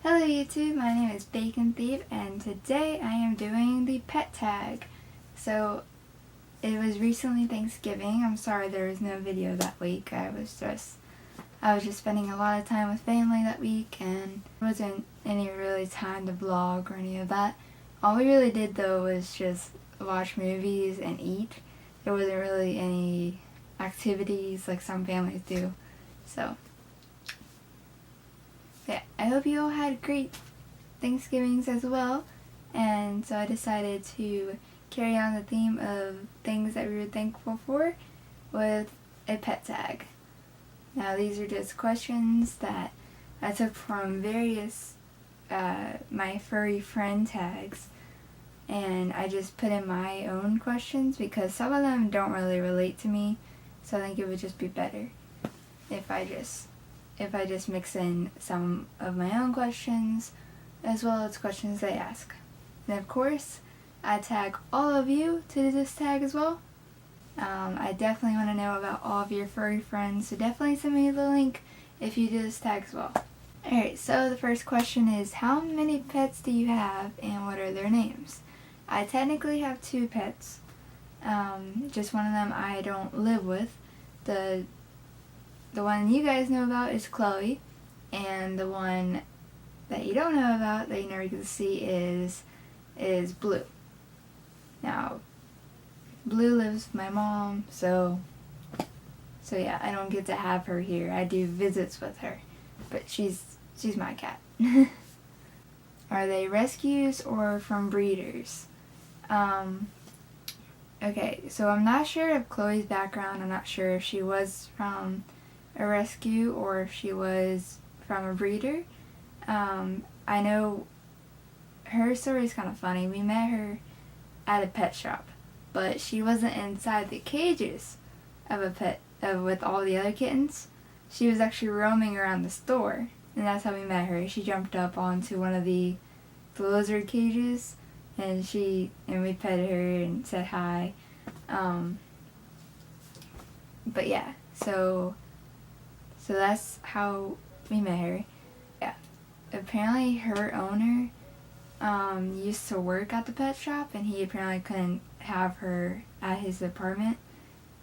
Hello YouTube, my name is Bacon Thief and today I am doing the pet tag. So it was recently Thanksgiving. I'm sorry there was no video that week. I was just spending a lot of time with family that week and there wasn't any really time to vlog or any of that. All we really did though was just watch movies and eat. There wasn't really any activities like some families do. So yeah, I hope you all had great Thanksgivings as well, and so I decided to carry on the theme of things that we were thankful for with a pet tag. Now these are just questions that I took from various my furry friend tags, and I just put in my own questions because some of them don't really relate to me, so I think it would just be better if I just mix in some of my own questions as well as questions they ask. And of course, I tag all of you to this tag as well. I definitely want to know about all of your furry friends, so definitely send me the link if you do this tag as well. Alright, so the first question is, how many pets do you have and what are their names? I technically have 2 pets. Just one of them I don't live with. The one you guys know about is Chloe, and the one that you don't know about, that you never get to see, is Blue. Now, Blue lives with my mom, so yeah, I don't get to have her here. I do visits with her, but she's my cat. Are they rescues or from breeders? Okay, so I'm not sure of Chloe's background. I'm not sure if she was from a rescue or if she was from a breeder. I know her story is kind of funny. We met her at a pet shop, but she wasn't inside the cages with all the other kittens. She was actually roaming around the store, and that's how we met her. She jumped up onto one of the lizard cages, and we petted her and said hi. But yeah, so that's how we met her. Yeah. Apparently her owner used to work at the pet shop, and he apparently couldn't have her at his apartment,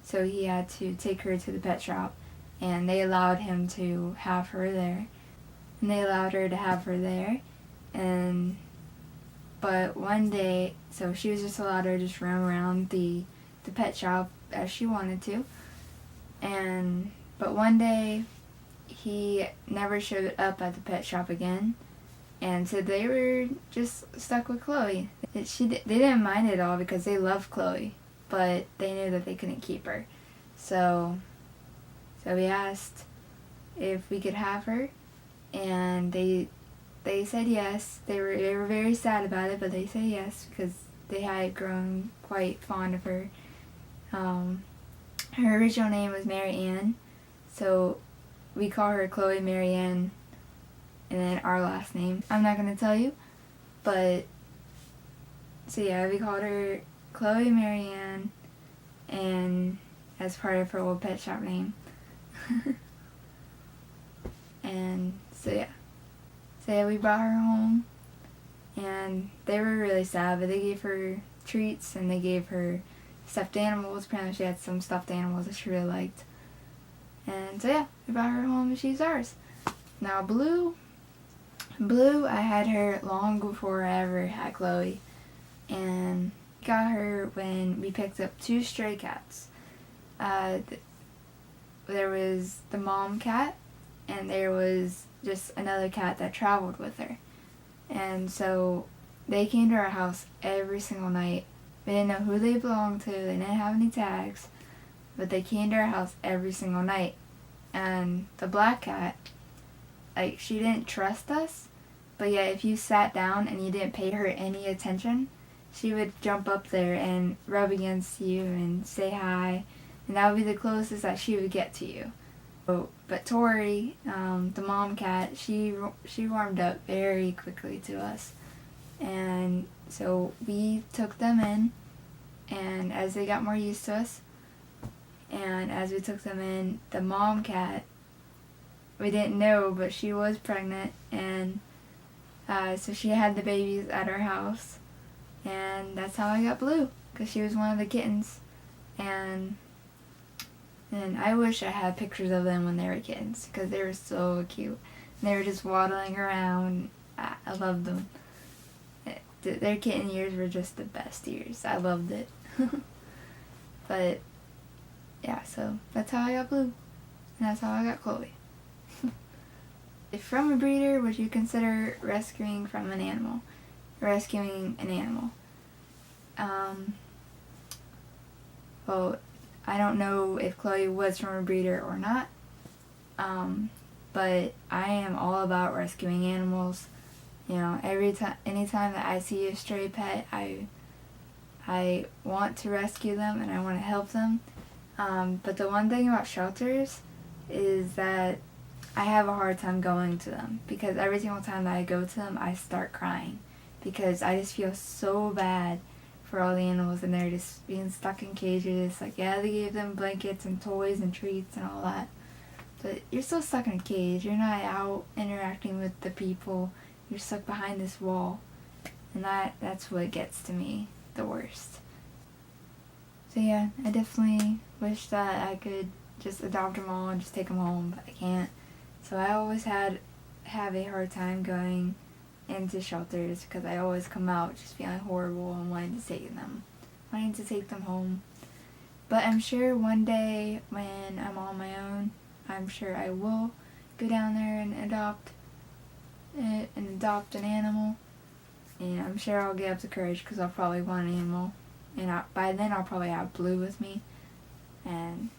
so he had to take her to the pet shop, and they allowed him to have her there. And they allowed her to have her there, but one day, so she was just allowed her to just roam around the pet shop as she wanted to, but one day he never showed up at the pet shop again, and so they were just stuck with Chloe. They didn't mind it all because they loved Chloe, but they knew that they couldn't keep her. So we asked if we could have her, and they said yes. They were very sad about it, but they said yes because they had grown quite fond of her. Her original name was Mary Ann, so we call her Chloe Mary Ann, and then our last name I'm not going to tell you, but so yeah, we called her Chloe Mary Ann, and as part of her old pet shop name. And so yeah, we brought her home, and they were really sad, but they gave her treats and they gave her stuffed animals. Apparently she had some stuffed animals that she really liked. And so yeah, we brought her home and she's ours. Now Blue, I had her long before I ever had Chloe, and got her when we picked up 2 stray cats. There was the mom cat, and there was just another cat that traveled with her. And so they came to our house every single night. We didn't know who they belonged to, they didn't have any tags, but they came to our house every single night. And the black cat, she didn't trust us, but yeah, if you sat down and you didn't pay her any attention, she would jump up there and rub against you and say hi, and that would be the closest that she would get to you. But Tori, the mom cat, she warmed up very quickly to us, and so we took them in, and as they got more used to us, and as we took them in, the mom cat, we didn't know, but she was pregnant, and So she had the babies at our house, and that's how I got Blue, because she was one of the kittens. And I wish I had pictures of them when they were kittens, because they were so cute. And they were just waddling around. I loved them. Their kitten years were just the best years. I loved it. But yeah, so that's how I got Blue, and that's how I got Chloe. If from a breeder, would you consider rescuing from an animal? Rescuing an animal. Well, I don't know if Chloe was from a breeder or not, but I am all about rescuing animals. You know, anytime that I see a stray pet, I want to rescue them and I want to help them. But the one thing about shelters is that I have a hard time going to them, because every single time that I go to them, I start crying, because I just feel so bad for all the animals, and they're just being stuck in cages. Like, yeah, they gave them blankets and toys and treats and all that, but you're still stuck in a cage. You're not out interacting with the people. You're stuck behind this wall, and that's what gets to me the worst. So yeah, I definitely wish that I could just adopt them all and just take them home, but I can't. So I always have a hard time going into shelters, because I always come out just feeling horrible and wanting to take them home. But I'm sure one day when I'm on my own, I'm sure I will go down there and adopt an animal. And I'm sure I'll get up the courage, because I'll probably want an animal. And by then I'll probably have Blue with me. And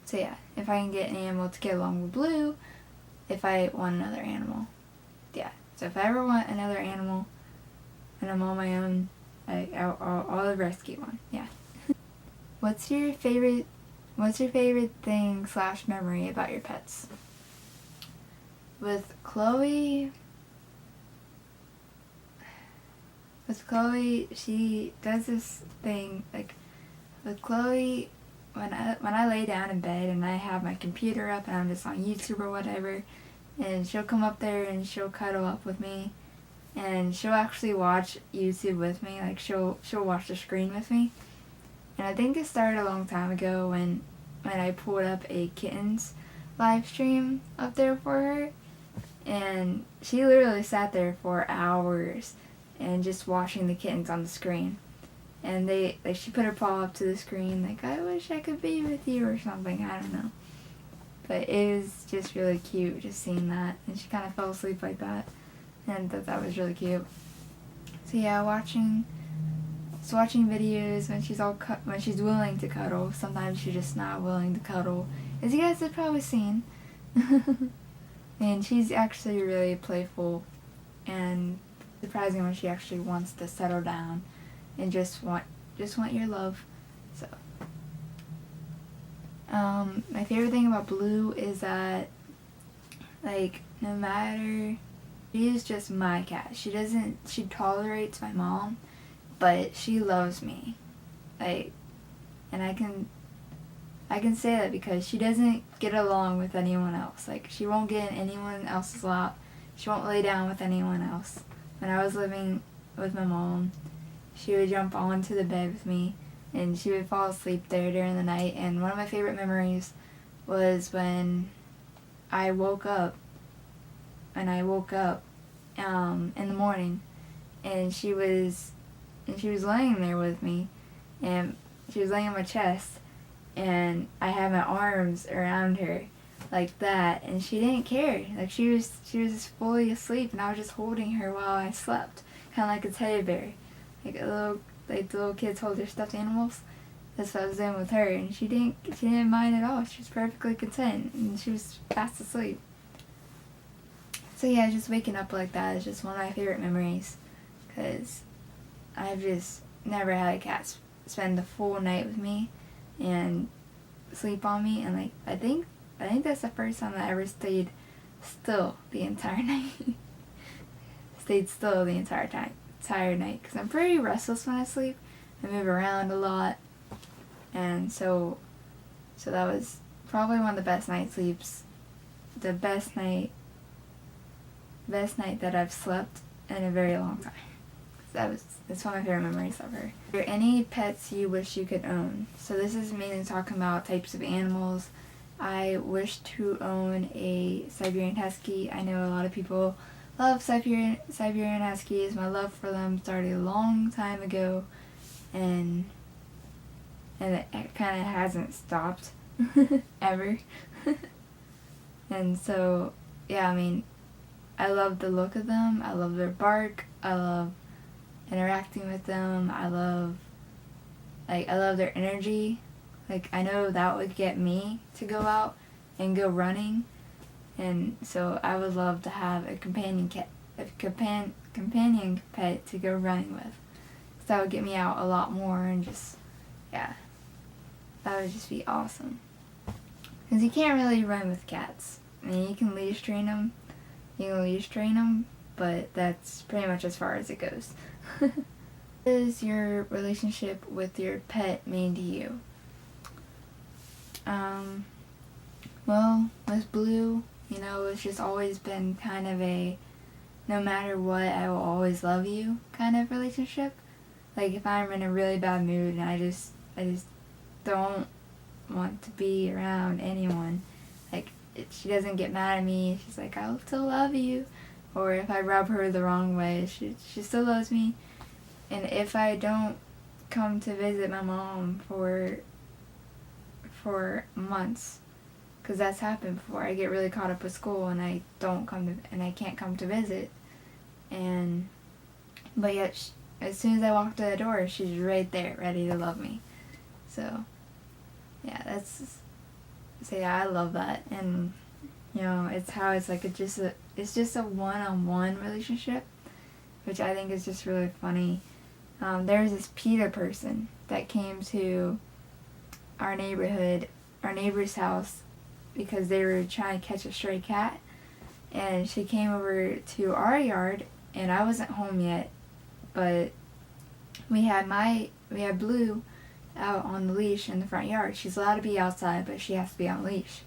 so yeah, if I can get an animal to get along with Blue, if I want another animal. Yeah, so if I ever want another animal and I'm on my own, I'll rescue one, yeah. What's your favorite thing / memory about your pets? With Chloe, she does this thing, like, with Chloe, when I lay down in bed and I have my computer up and I'm just on YouTube or whatever, and she'll come up there and she'll cuddle up with me, and she'll actually watch YouTube with me. Like, she'll watch the screen with me. And I think it started a long time ago when I pulled up a kittens live stream up there for her, and she literally sat there for hours and just watching the kittens on the screen. And she put her paw up to the screen, like, I wish I could be with you or something, I don't know. But it was just really cute just seeing that, and she kind of fell asleep like that, and that was really cute. So yeah, watching videos when she's willing to cuddle. Sometimes she's just not willing to cuddle, as you guys have probably seen. And she's actually really playful, and surprising when she actually wants to settle down and just want your love. So my favorite thing about Blue is that, like, no matter, she is just my cat. She tolerates my mom, but she loves me. Like, and I can say that because she doesn't get along with anyone else. Like, she won't get in anyone else's lap. She won't lay down with anyone else. When I was living with my mom, she would jump onto the bed with me, and she would fall asleep there during the night. And one of my favorite memories was when I woke up in the morning, and she was laying there with me, and she was laying on my chest, and I had my arms around her like that, and she didn't care. Like, she was just fully asleep, and I was just holding her while I slept, kind of like a teddy bear, like the little kids hold their stuffed animals. That's what I was doing with her, and she didn't mind at all. She was perfectly content, and she was fast asleep. So yeah, just waking up like that is just one of my favorite memories, because I've just never had a cat spend the full night with me and sleep on me, and, like, I think that's the first time I ever stayed still the entire night. Stayed still the entire night, because I'm pretty restless when I sleep. I move around a lot, and so that was probably one of the best night sleeps. The best night best night that I've slept in a very long time. That's one of my favorite memories of her. Are there any pets you wish you could own? So this is mainly talking about types of animals. I wish to own a Siberian Husky. I know a lot of people love Siberian Huskies. My love for them started a long time ago, and it kind of hasn't stopped ever. And so, yeah, I mean, I love the look of them. I love their bark. I love interacting with them. I love their energy. Like, I know that would get me to go out and go running, and so I would love to have a companion pet to go running with. So that would get me out a lot more, and just, yeah, that would just be awesome. Because you can't really run with cats. I mean, you can leash train them, but that's pretty much as far as it goes. What is your relationship with your pet mean to you? Well, with Blue, it's just always been kind of a no matter what, I will always love you kind of relationship. Like, if I'm in a really bad mood and I just don't want to be around anyone, like, she doesn't get mad at me. She's like, I'll still love you. Or if I rub her the wrong way, she still loves me. And if I don't come to visit my mom for months, because that's happened before, I get really caught up with school and I can't come to visit. But yet, as soon as I walk to the door, she's right there, ready to love me. So, yeah, I love that. And it's how it's like it's just a one-on-one relationship, which I think is just really funny. There was this PETA person that came to our neighbor's house, because they were trying to catch a stray cat, and she came over to our yard, and I wasn't home yet, but we had Blue out on the leash in the front yard. She's allowed to be outside, but she has to be on leash.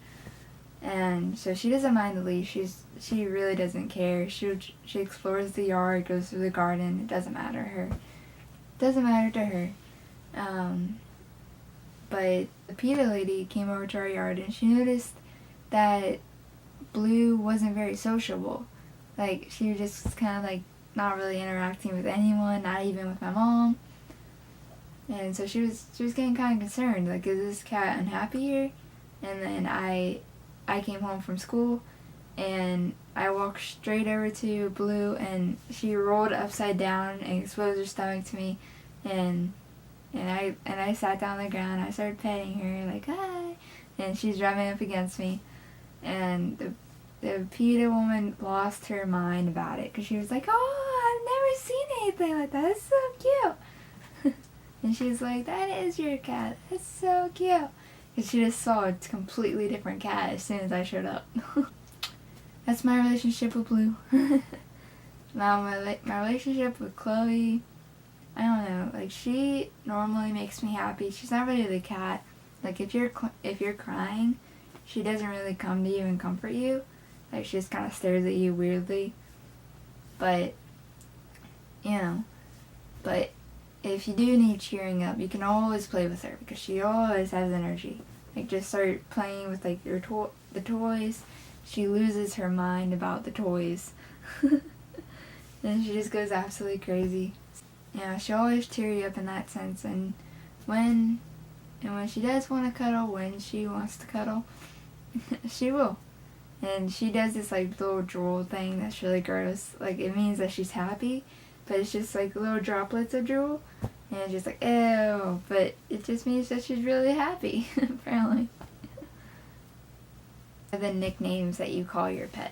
And so she doesn't mind the leash. She really doesn't care. She explores the yard, goes through the garden. It doesn't matter to her. But the PETA lady came over to our yard, and she noticed that Blue wasn't very sociable. Like, she was just kind of like not really interacting with anyone, not even with my mom. And so she was getting kind of concerned, like, is this cat unhappy here? And then I came home from school, and I walked straight over to Blue, and she rolled upside down and exposed her stomach to me, and I sat down on the ground. I started petting her, like, hi, and she's rubbing up against me, and the PETA woman lost her mind about it, because she was like, oh, I've never seen anything like that. It's so cute. And she's like, that is your cat. That's so cute. Because she just saw a completely different cat as soon as I showed up. That's my relationship with Blue. Now, my relationship with Chloe, I don't know. Like, she normally makes me happy. She's not really the cat. Like, if you're crying, she doesn't really come to you and comfort you. Like, she just kind of stares at you weirdly. But if you do need cheering up, you can always play with her, because she always has energy. Like, just start playing with, like, the toys. She loses her mind about the toys. And she just goes absolutely crazy. She'll always cheer you up in that sense. And when she does want to cuddle, when she wants to cuddle, she will. And she does this, like, little drool thing that's really gross. Like, it means that she's happy, but it's just like little droplets of drool, and it's just like, ew, but it just means that she's really happy, apparently. The nicknames that you call your pet.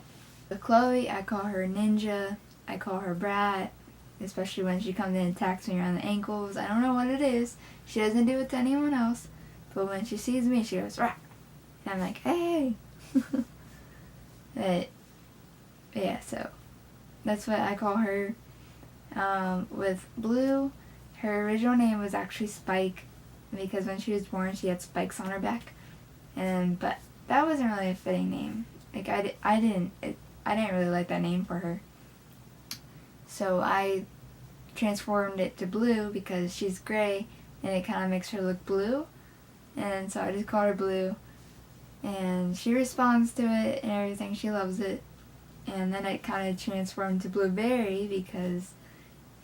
With Chloe, I call her Ninja, I call her Brat, especially when she comes in and attacks me around the ankles. I don't know what it is. She doesn't do it to anyone else, but when she sees me, she goes, rah! And I'm like, hey! But, yeah, so that's what I call her. With Blue, her original name was actually Spike, because when she was born, she had spikes on her back, but that wasn't really a fitting name. Like, I didn't really like that name for her. So I transformed it to Blue because she's gray and it kind of makes her look blue. And so I just called her Blue. And she responds to it and everything. She loves it. And then it kind of transformed to Blueberry because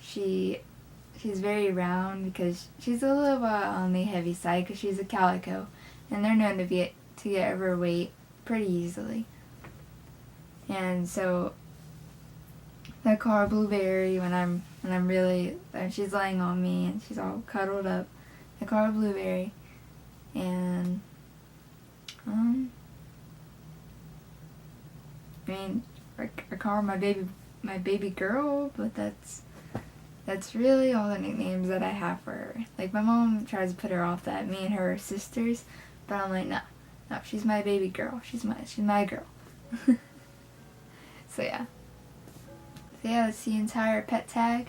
she's very round, because she's a little bit on the heavy side because she's a calico. And they're known to get overweight pretty easily. And so I call her Blueberry when she's laying on me and she's all cuddled up. I call her Blueberry. And I mean, I call her my baby girl, but that's really all the nicknames that I have for her. Like, my mom tries to put her off that me and her are sisters, but I'm like, no, she's my baby girl. She's my girl. So yeah, that's the entire pet tag.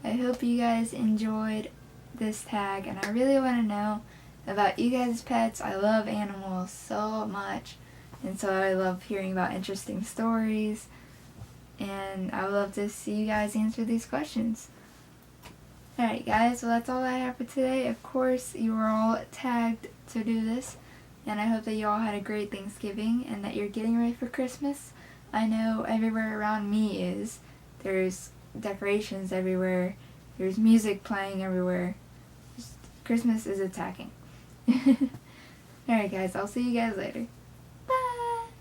I hope you guys enjoyed this tag, and I really want to know about you guys' pets. I love animals so much, and so I love hearing about interesting stories, and I would love to see you guys answer these questions. Alright guys, well that's all I have for today. Of course, you were all tagged to do this, and I hope that you all had a great Thanksgiving and that you're getting ready for Christmas. I know everywhere around me is. There's decorations everywhere. There's music playing everywhere. Christmas is attacking. Alright guys, I'll see you guys later.